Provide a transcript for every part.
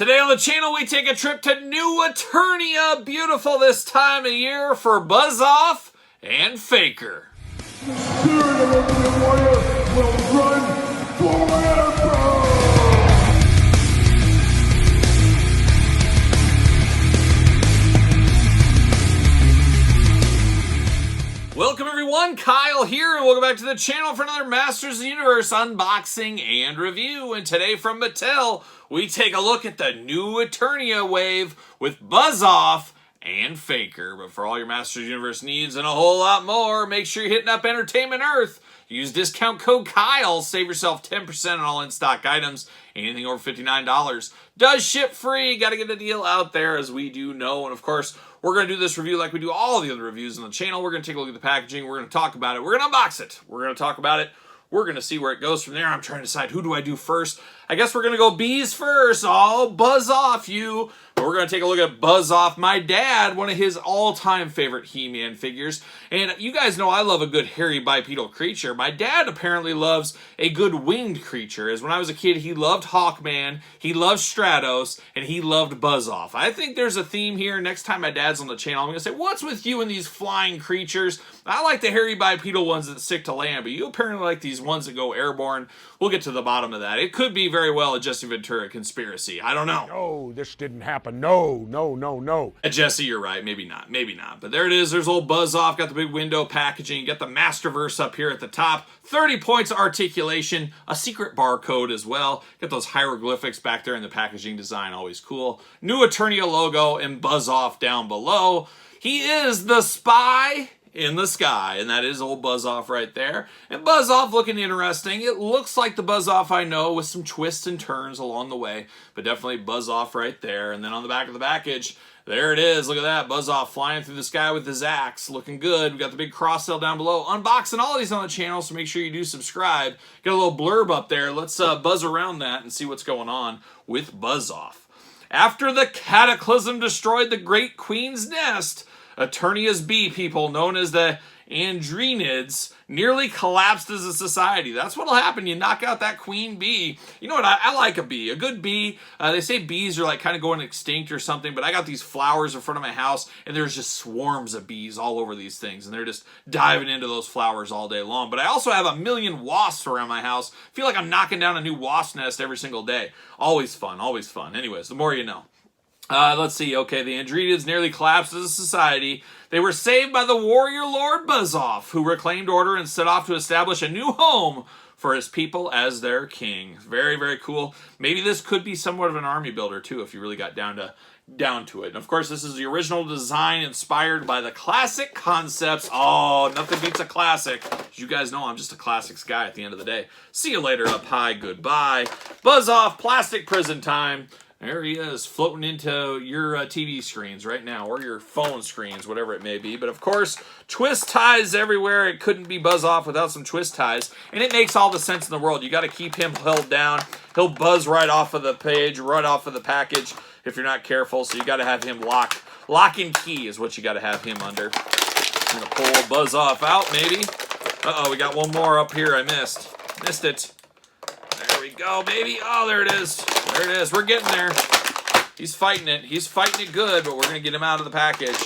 Today on the channel, we take a trip to New Eternia, beautiful this time of year for Buzz Off and Faker. The spirit of Ultimate Warrior will run forever! Welcome everyone, Kyle here, and welcome back to the channel for another Masters of the Universe unboxing and review. And today from Mattel, we take a look at the New Eternia wave with Buzz Off and Faker. But for all your Masters of the Universe needs and a whole lot more, make sure you're hitting up Entertainment Earth. Use discount code Kyle, save yourself 10% on all in-stock items. Anything over $59 does ship free. Got to get a deal out there, as we do know. And of course, we're going to do this review like we do all the other reviews on the channel. We're going to take a look at the packaging. We're going to talk about it. We're going to unbox it. We're going to talk about it. We're going to see where it goes from there. I'm trying to decide, who do I do first? I guess we're going to go bees first. Oh, Buzz Off you. But we're going to take a look at Buzz Off. My dad, one of his all-time favorite He-Man figures. And you guys know I love a good hairy bipedal creature. My dad apparently loves a good winged creature. As when I was a kid, he loved Hawkman, he loved Stratos, and he loved Buzz Off. I think there's a theme here. Next time my dad's on the channel, I'm going to say, what's with you and these flying creatures? I like the hairy bipedal ones that stick to land, but you apparently like these ones that go airborne. We'll get to the bottom of that. It could be very well a Jesse Ventura conspiracy. I don't know. No, this didn't happen. No. Jesse, you're right. Maybe not. Maybe not. But there it is. There's old Buzz Off. Got the big window packaging. Got the Masterverse up here at the top. 30 points articulation. A secret barcode as well. Got those hieroglyphics back there in the packaging design. Always cool. New Eternia logo and Buzz Off down below. He is the spy in the sky, and that is old Buzz Off right there. And Buzz Off looking interesting. It looks like the Buzz Off I know, with some twists and turns along the way, but definitely Buzz Off right there. And then on the back of the package, there it is. Look at that. Buzz Off flying through the sky with his axe. Looking good. We got the big cross sell down below. Unboxing all these on the channel, so make sure you do subscribe. Got a little blurb up there. Let's buzz around that and see what's going on with Buzz Off. After the cataclysm destroyed the Great Queen's nest, Eternia's bee people, known as the Andrenids, nearly collapsed as a society. That's what'll happen. You knock out that queen bee. You know what? I like a bee. A good bee. They say bees are like kind of going extinct or something, but I got these flowers in front of my house, and there's just swarms of bees all over these things, and they're just diving into those flowers all day long. But I also have a million wasps around my house. I feel like I'm knocking down a new wasp nest every single day. Always fun. Always fun. Anyways, the more you know. Let's see. Okay, the Andrenids nearly collapsed as a society. They were saved by the warrior lord Buzz Off, who reclaimed order and set off to establish a new home for his people as their king. Very, very cool. Maybe this could be somewhat of an army builder, too, if you really got down to it. And, of course, this is the original design inspired by the classic concepts. Oh, nothing beats a classic. As you guys know, I'm just a classics guy at the end of the day. See you later up high. Goodbye. Buzz Off, plastic prison time. There he is, floating into your TV screens right now, or your phone screens, whatever it may be. But of course, twist ties everywhere. It couldn't be Buzz Off without some twist ties. And it makes all the sense in the world. You got to keep him held down. He'll buzz right off of the page, right off of the package if you're not careful. So you got to have him lock and key is what you got to have him under. I'm going to pull Buzz Off out, maybe. Uh-oh, we got one more up here I missed. Missed it. There we go, baby. Oh, there it is. There it is. We're getting there. He's fighting it. He's fighting it good, but we're going to get him out of the package.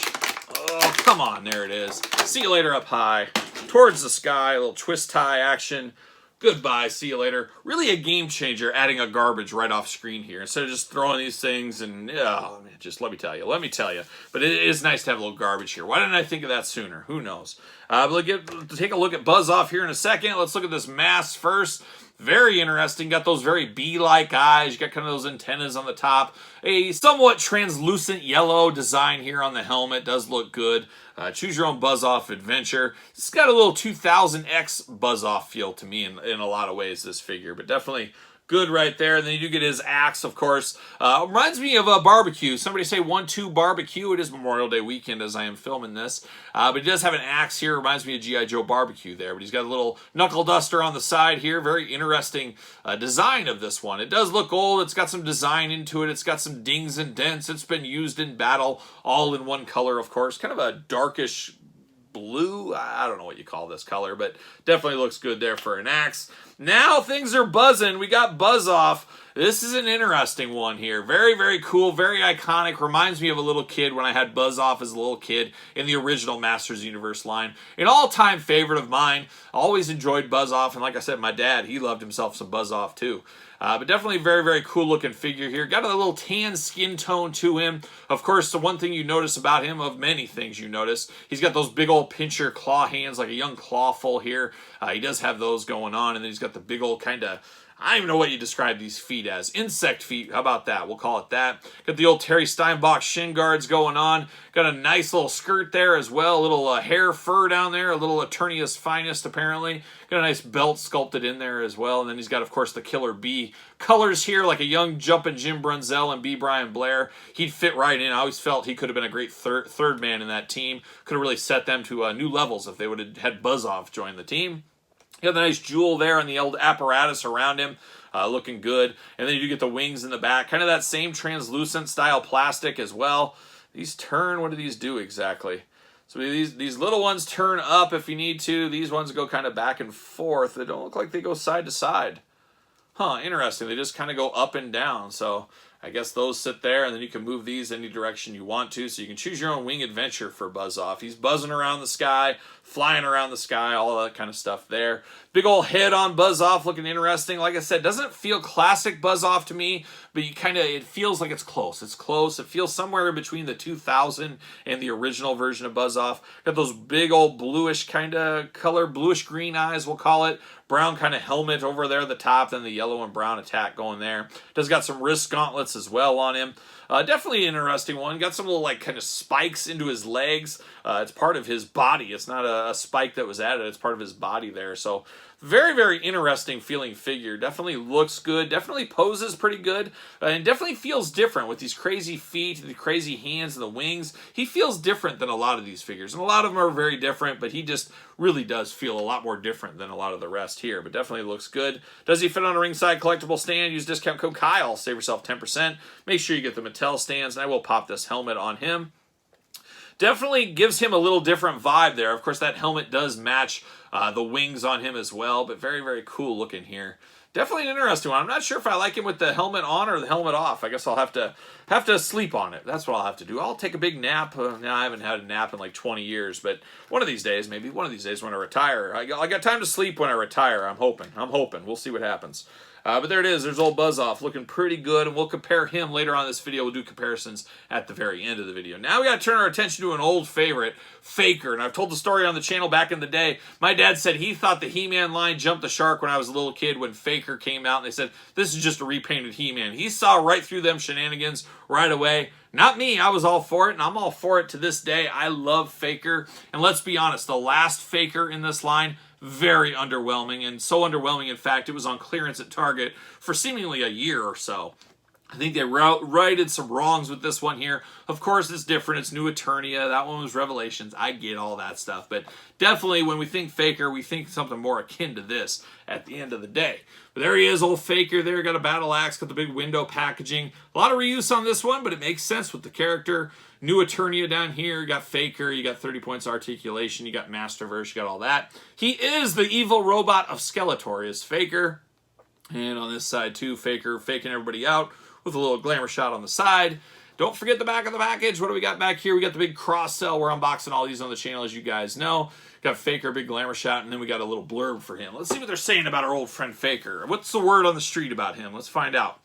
Oh, come on. There it is. See you later up high. Towards the sky. A little twist tie action. Goodbye. See you later. Really a game changer, adding a garbage right off screen here. Instead of just throwing these things and, oh, man, just let me tell you. Let me tell you. But it is nice to have a little garbage here. Why didn't I think of that sooner? Who knows? We'll take a look at Buzz Off here in a second. Let's look at this mask first. Very interesting. Got those very bee-like eyes. You got kind of those antennas on the top. A somewhat translucent yellow design here on the helmet. Does look good. Choose your own Buzz Off adventure. It's got a little 2000X Buzz Off feel to me in a lot of ways, this figure. But definitely good right there. And then you do get his axe, of course. Reminds me of a barbecue. Somebody say 1-2 barbecue. It is Memorial Day weekend as I am filming this. But he does have an axe here. Reminds me of G.I. Joe barbecue there. But he's got a little knuckle duster on the side here. Very interesting design of this one. It does look old. It's got some design into it. It's got some dings and dents. It's been used in battle, all in one color, of course. Kind of a darkish blue. I don't know what you call this color, but definitely looks good there for an axe. Now things are buzzing. We got Buzz Off. This is an interesting one here. Very, very cool, very iconic. Reminds me of a little kid when I had Buzz Off as a little kid in the original Masters Universe line. An all-time favorite of mine. Always enjoyed Buzz Off, and like I said, my dad, he loved himself some Buzz Off too. But definitely very, very cool looking figure here. Got a little tan skin tone to him. Of course, the one thing you notice about him, of many things you notice, he's got those big old pincher claw hands, like a young clawful here. He does have those going on, and then he's got the big old kind of, I don't even know what you describe these feet as. Insect feet, how about that? We'll call it that. Got the old Terry Steinbach shin guards going on. Got a nice little skirt there as well. A little hair fur down there. A little Eternia's finest, apparently. Got a nice belt sculpted in there as well. And then he's got, of course, the Killer Bee colors here, like a young jumping Jim Brunzell and B. Brian Blair. He'd fit right in. I always felt he could have been a great third man in that team. Could have really set them to new levels if they would have had Buzz Off join the team. You got the nice jewel there on the old apparatus around him, looking good. And then you do get the wings in the back. Kind of that same translucent style plastic as well. These turn, what do these do exactly? So these little ones turn up if you need to. These ones go kind of back and forth. They don't look like they go side to side. Huh, interesting. They just kind of go up and down. So I guess those sit there, and then you can move these any direction you want to, so you can choose your own wing adventure for Buzz Off. He's buzzing around the sky, flying around the sky, all that kind of stuff there. Big old head on Buzz Off, looking interesting. Like I said, doesn't feel classic Buzz Off to me, but it feels like it's close. It's close. It feels somewhere in between the 2000 and the original version of Buzz Off. Got those big old bluish kind of color, bluish green eyes, we'll call it. Brown kind of helmet over there at the top, then the yellow and brown attack going there. Does got some wrist gauntlets as well on him. Definitely an interesting one. Got some little like kind of spikes into his legs. It's part of his body. It's not a spike that was added. It's part of his body there. So very, very interesting feeling figure. Definitely looks good. Definitely poses pretty good. And definitely feels different with these crazy feet, the crazy hands, and the wings. He feels different than a lot of these figures. And a lot of them are very different, but he just really does feel a lot more different than a lot of the rest here. But definitely looks good. Does he fit on a ringside collectible stand? Use discount code Kyle. Save yourself 10%. Make sure you get the Mattel stands, and I will pop this helmet on him. Definitely gives him a little different vibe there. Of course, that helmet does match the wings on him as well, but very, very cool looking here. Definitely an interesting one. I'm not sure if I like him with the helmet on or the helmet off. I guess I'll have to sleep on it. That's what I'll have to do. I'll take a big nap. Now I haven't had a nap in like 20 years, but one of these days, maybe one of these days when I retire, I got time to sleep when I retire. I'm hoping. We'll see what happens. But there it is. There's old Buzz Off looking pretty good, and we'll compare him later on in this video. We'll do comparisons at the very end of the video. Now we got to turn our attention to an old favorite, Faker. And I've told the story on the channel back in the day. My dad said he thought the He-Man line jumped the shark when I was a little kid when Faker came out, and they said, this is just a repainted He-Man. He saw right through them shenanigans right away. Not me. I was all for it, and I'm all for it to this day. I love Faker. And let's be honest, the last Faker in this line, very underwhelming, and so underwhelming, in fact, it was on clearance at Target for seemingly a year or so. I think they righted some wrongs with this one here. Of course, it's different. It's New Eternia. That one was Revelations. I get all that stuff. But definitely, when we think Faker, we think something more akin to this at the end of the day. But there he is, old Faker there. Got a battle axe, got the big window packaging. A lot of reuse on this one, but it makes sense with the character. New Eternia down here. You got Faker. You got 30 points articulation. You got Masterverse. You got all that. He is the evil robot of Skeletor, is Faker. And on this side, too, Faker faking everybody out with a little glamour shot on the side. Don't forget the back of the package. What do we got back here? We got the big cross sell. We're unboxing all these on the channel, as you guys know. Got Faker, big glamour shot, and then we got a little blurb for him. Let's see what they're saying about our old friend Faker. What's the word on the street about him? Let's find out.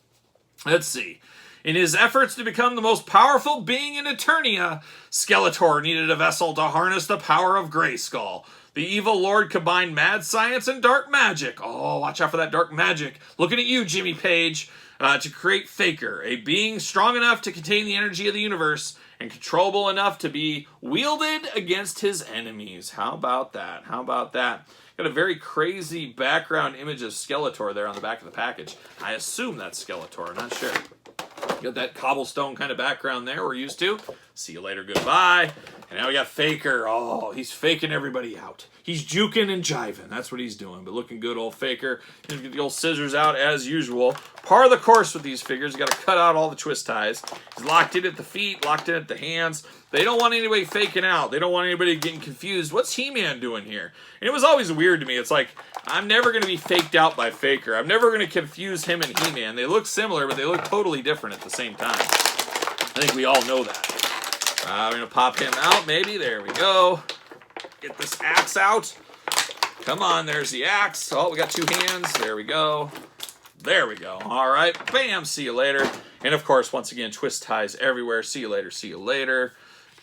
Let's see. In his efforts to become the most powerful being in Eternia, Skeletor needed a vessel to harness the power of Grayskull. The evil lord combined mad science and dark magic. Oh, watch out for that dark magic. Looking at you, Jimmy Page. To create Faker, a being strong enough to contain the energy of the universe and controllable enough to be wielded against his enemies. How about that? How about that? Got a very crazy background image of Skeletor there on the back of the package. I assume that's Skeletor. I'm not sure. Got that cobblestone kind of background there we're used to. See you later. Goodbye. And now we got Faker. Oh, he's faking everybody out. He's juking and jiving. That's what he's doing. But looking good, old Faker. He's going to get the old scissors out as usual. Part of the course with these figures, you got to cut out all the twist ties. He's locked in at the feet, locked in at the hands. They don't want anybody faking out. They don't want anybody getting confused. What's He-Man doing here? And it was always weird to me. It's like, I'm never going to be faked out by Faker. I'm never going to confuse him and He-Man. They look similar, but they look totally different at the same time. I think we all know that. We're going to pop him out, maybe. There we go. Get this axe out. Come on, there's the axe. Oh, we got two hands. There we go. There we go. All right. Bam. See you later. And, of course, once again, twist ties everywhere. See you later. See you later.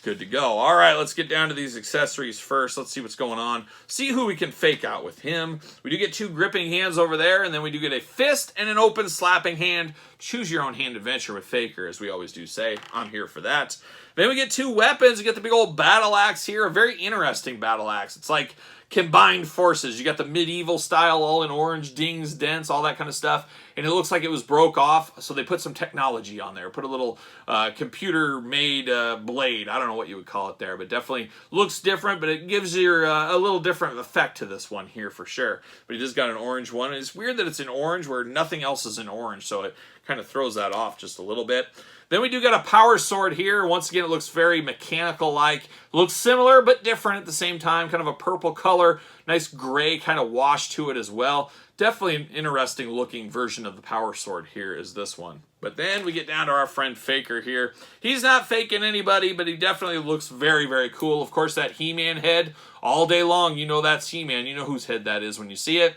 Good to go. All right, let's get down to these accessories first. Let's see what's going on. See who we can fake out with him. We do get two gripping hands over there, and then we do get a fist and an open slapping hand. Choose your own hand adventure with Faker, as we always do say. I'm here for that. Then we get two weapons. You get the big old battle axe here. A very interesting battle axe. It's like combined forces. You got the medieval style, all in orange, dings, dents, all that kind of stuff. And it looks like it was broke off, so they put some technology on there. Put a little computer-made blade. I don't know what you would call it there, but definitely looks different, but it gives you a little different effect to this one here for sure. But he just got an orange one. And it's weird that it's in orange where nothing else is in orange, so it kind of throws that off just a little bit. Then we do got a power sword here. Once again, it looks very mechanical-like. Looks similar, but different at the same time. Kind of a purple color. Nice gray kind of wash to it as well. Definitely an interesting looking version of the power sword here is this one. But then we get down to our friend Faker here. He's not faking anybody, but he definitely looks very, very cool. Of course, that He-Man head all day long. You know that's He-Man. You know whose head that is when you see it.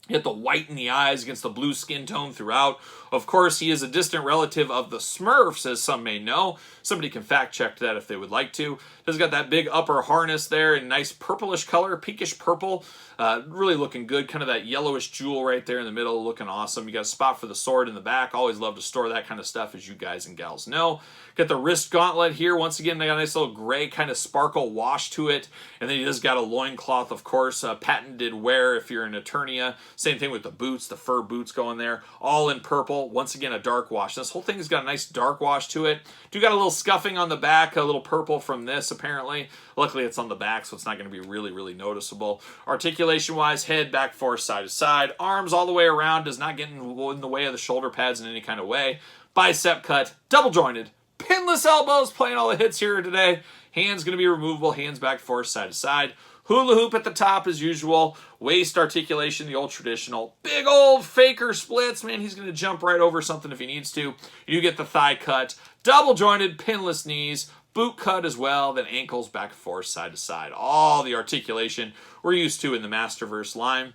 You get the white in the eyes against the blue skin tone throughout. Of course, he is a distant relative of the Smurfs, as some may know. Somebody can fact check that if they would like to. He's got that big upper harness there in nice purplish color, pinkish purple. Really looking good. Kind of that yellowish jewel right there in the middle, looking awesome. You got a spot for the sword in the back. Always love to store that kind of stuff, as you guys and gals know. Got the wrist gauntlet here. Once again, they got a nice little gray kind of sparkle wash to it. And then he just got a loincloth, of course, patented wear if you're an Eternia. Same thing with the boots, the fur boots going there. All in purple. Once again, a dark wash. This whole thing has got a nice dark wash to it. Do got a little scuffing on the back, a little purple from this, apparently. Luckily, it's on the back, so it's not going to be really, really noticeable. Articulation-wise, head, back, forth, side to side. Arms all the way around. Does not get in the way of the shoulder pads in any kind of way. Bicep cut. Double jointed. Pinless elbows, playing all the hits here today. Hands going to be removable. Hands back, forth, side to side. Hula hoop at the top as usual. Waist articulation, the old traditional. Big old Faker splits. Man, he's going to jump right over something if he needs to. You get the thigh cut. Double jointed, pinless knees. Boot cut as well. Then ankles back and forth, side to side. All the articulation we're used to in the Masterverse line.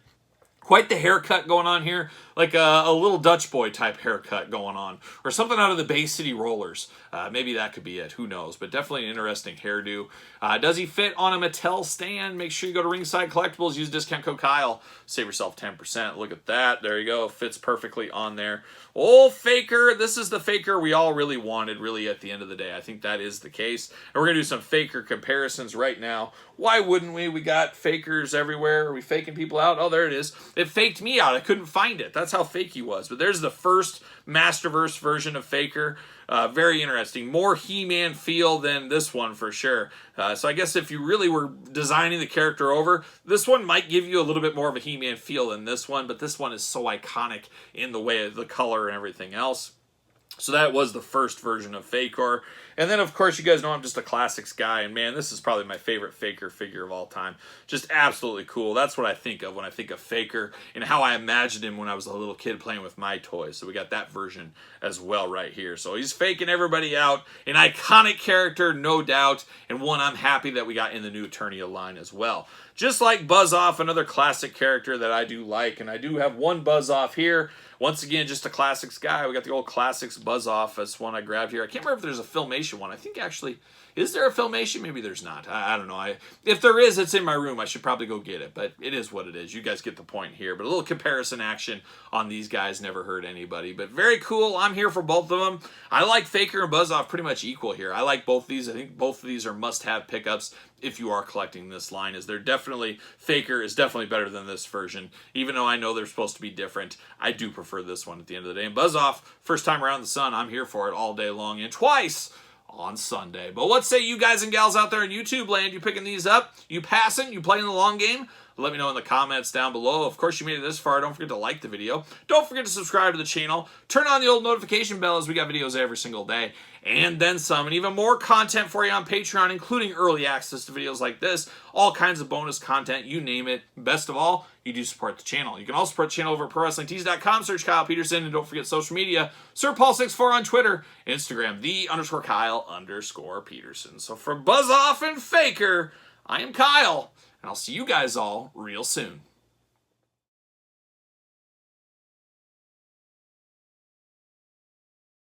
Quite the haircut going on here, like a little Dutch boy type haircut going on, or something out of the Bay City Rollers. Maybe that could be it, who knows, but definitely an interesting hairdo. Does he fit on a Mattel stand? Make sure you go to Ringside Collectibles, use discount code Kyle, save yourself 10%. Look at that, there you go, fits perfectly on there. Old Faker, this is the Faker we all really wanted, really, at the end of the day. I think that is the case. And we're going to do some Faker comparisons right now. Why wouldn't we? We got Fakers everywhere. Are we faking people out? Oh, there it is. It faked me out. I couldn't find it. That's how fake he was. But there's the first Masterverse version of Faker. Very interesting. More He-Man feel than this one for sure. So I guess if you really were designing the character over, this one might give you a little bit more of a He-Man feel than this one, but this one is so iconic in the way of the color and everything else. So that was the first version of Faker. And then, of course, you guys know I'm just a classics guy. And, man, this is probably my favorite Faker figure of all time. Just absolutely cool. That's what I think of when I think of Faker and how I imagined him when I was a little kid playing with my toys. So we got that version as well right here. So he's faking everybody out. An iconic character, no doubt. And one I'm happy that we got in the new Eternia line as well. Just like Buzz Off, another classic character that I do like. And I do have one Buzz Off here. Once again, just a classics guy. We got the old classics Buzz Off. That's one I grabbed here. I can't remember if there's a Filmation one. I think actually, is there a Filmation? Maybe there's not. I don't know. If there is, it's in my room. I should probably go get it. But it is what it is. You guys get the point here. But a little comparison action on these guys. Never hurt anybody. But very cool. I'm here for both of them. I like Faker and Buzz Off pretty much equal here. I like both these. I think both of these are must-have pickups if you are collecting this line. Is they're definitely, Faker is definitely better than this version. Even though I know they're supposed to be different, I do prefer this one at the end of the day. And Buzz Off, first time around the sun, I'm here for it all day long. And twice on Sunday. But what say you guys and gals out there in YouTube land? You picking these up? You passing? You playing the long game? Let me know in the comments down below. Of course, you made it this far. Don't forget to like the video. Don't forget to subscribe to the channel. Turn on the old notification bell as we got videos every single day. And then some, and even more content for you on Patreon, including early access to videos like this, all kinds of bonus content, you name it. Best of all, you do support the channel. You can also support the channel over at ProWrestlingTees.com. Search Kyle Peterson, and don't forget social media. Sir Paul64 on Twitter, Instagram, _Kyle_Peterson. So for Buzz Off and Faker, I am Kyle, and I'll see you guys all real soon.